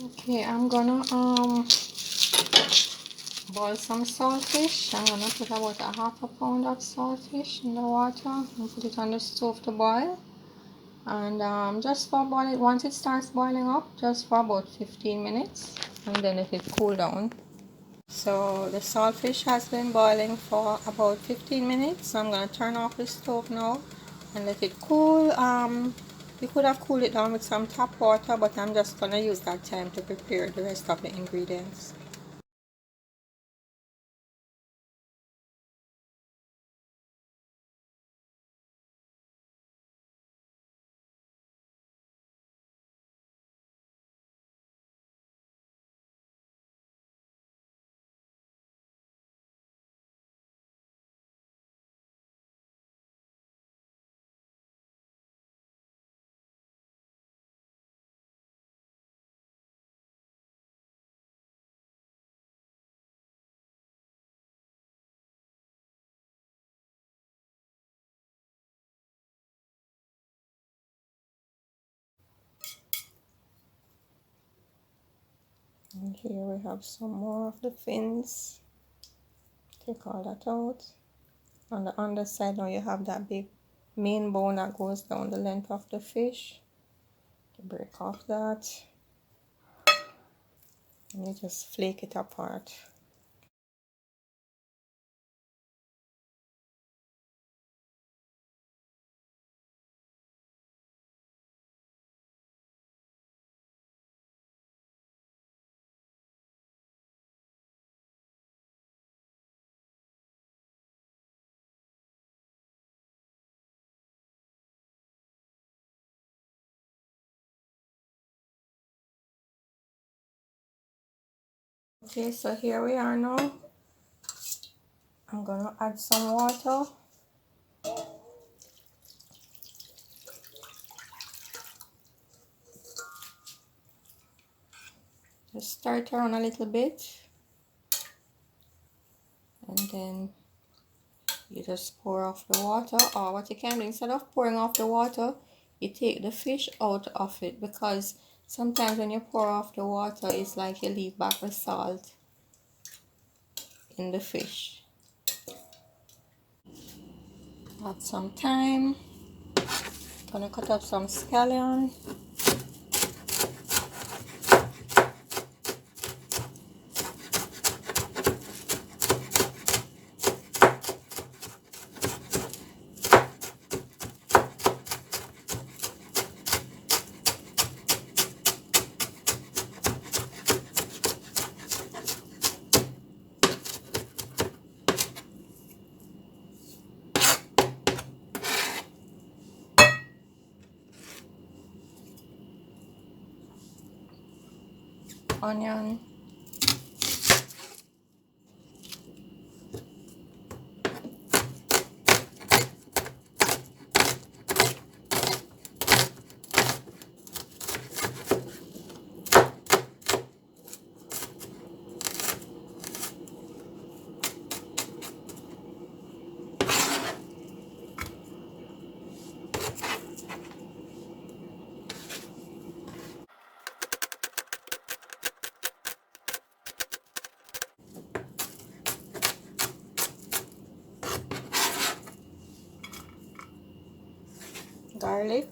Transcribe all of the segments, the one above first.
Okay, I'm gonna boil some saltfish. I'm gonna put about a half a pound of saltfish in the water and put it on the stove to boil. And just for boil it, once it starts boiling up, just for about 15 minutes, and then let it cool down. So the saltfish has been boiling for about 15 minutes. So I'm gonna turn off the stove now and let it cool. You could have cooled it down with some tap water, but I'm just gonna use that time to prepare the rest of the ingredients. And here we have some more of the fins. Take all that out. On the underside now you have that big main bone that goes down the length of the fish. You break off that and you just flake it apart. Okay, so here we are now. I'm gonna add some water. Just stir it around a little bit, and then you just pour off the water. Or what you can do, instead of pouring off the water, you take the fish out of it, because sometimes when you pour off the water, it's like you leave back the salt in the fish. Add some thyme. Gonna cut up some scallion. Onion. Garlic.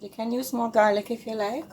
You can use more garlic if you like.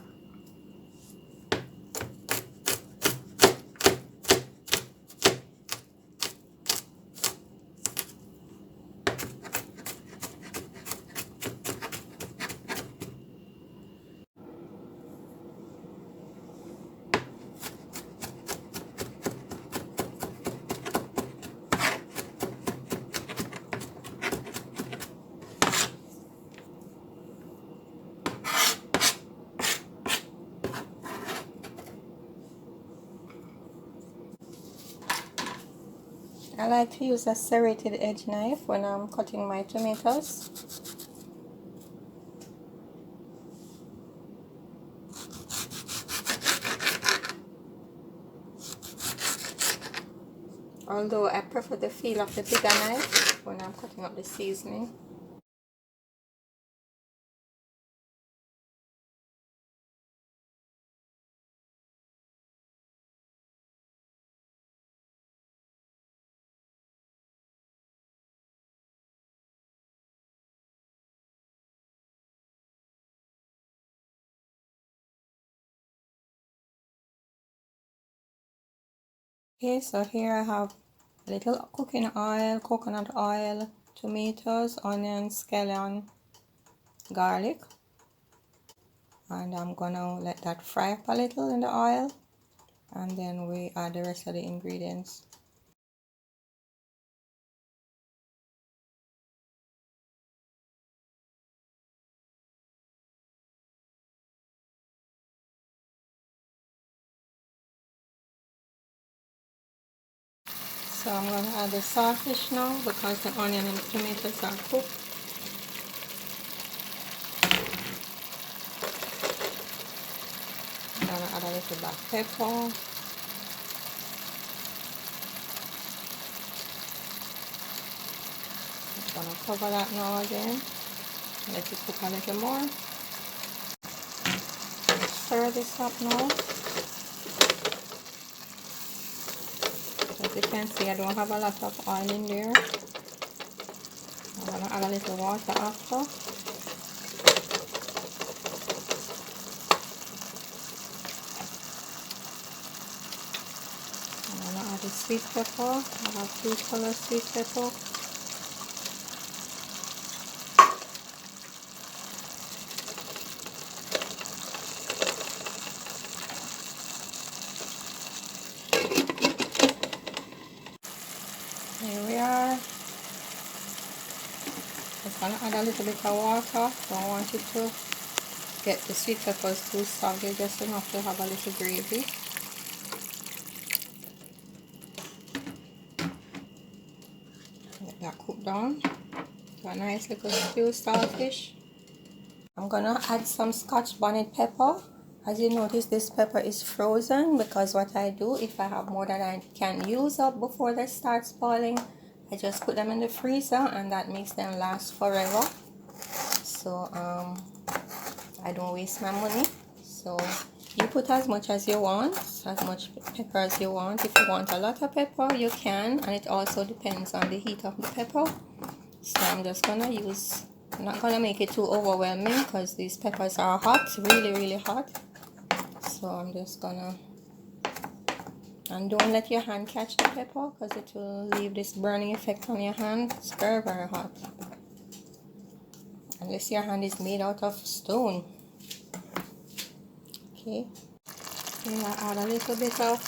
I like to use a serrated edge knife when I'm cutting my tomatoes. Although I prefer the feel of the bigger knife when I'm cutting up the seasoning. Okay, so here I have a little cooking oil, coconut oil, tomatoes, onions, scallion, garlic, and I'm gonna let that fry up a little in the oil, and then we add the rest of the ingredients. So I'm gonna add the saltfish now because the onion and the tomatoes are cooked. I'm gonna add a little black pepper. I'm gonna cover that now again. Let it cook a little more. Stir this up now. As you can see, I don't have a lot of oil in there. I'm gonna add a little water after. I'm gonna add the sweet pepper. I have 2 color sweet pepper. Here we are. Just gonna add a little bit of water. Don't want it to get the sweet peppers too soggy, just enough to have a little gravy. Let that cook down. Got a nice little stew saltfish. I'm gonna add some Scotch bonnet pepper. As you notice, this pepper is frozen because what I do, if I have more than I can use up before they start spoiling, I just put them in the freezer and that makes them last forever. So I don't waste my money. So you put as much as you want, as much pepper as you want. If you want a lot of pepper, you can, and it also depends on the heat of the pepper. So I'm just gonna use, I'm not gonna make it too overwhelming because these peppers are hot, really hot. So I'm just gonna, and don't let your hand catch the pepper because it will leave this burning effect on your hand. It's very hot, unless your hand is made out of stone. Okay, and I add a little bit of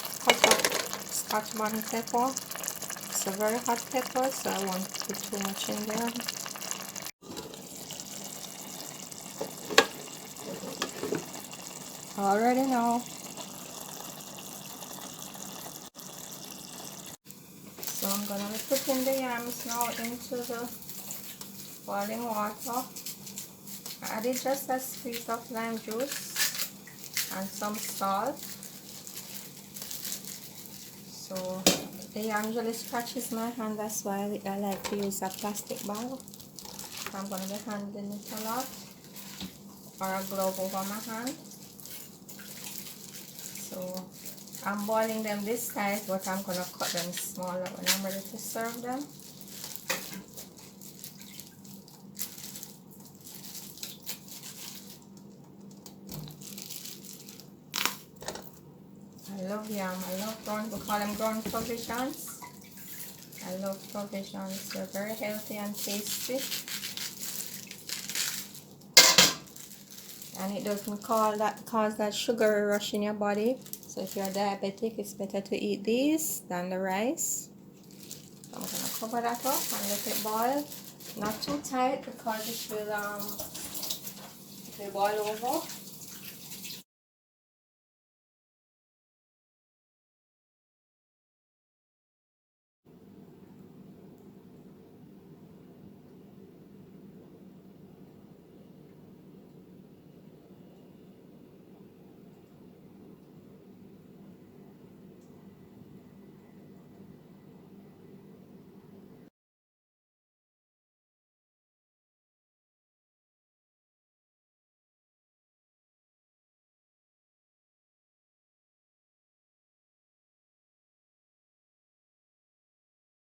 Scotch bonnet pepper. It's a very hot pepper, so I won't put too much in there. Already know. So I'm gonna be putting the yams now into the boiling water. I added just a squeeze of lime juice and some salt. So the yam usually scratches my hand, that's why I like to use a plastic bag. I'm gonna be handling it a lot, or a glove over my hand. So I'm boiling them this size, but I'm gonna cut them smaller when I'm ready to serve them. I love yam. I love ground. We call them ground provisions. I love provisions. They're very healthy and tasty, and it doesn't cause that sugar rush in your body. So if you're diabetic, it's better to eat these than the rice. I'm gonna cover that up and let it boil. Not too tight because it will boil over.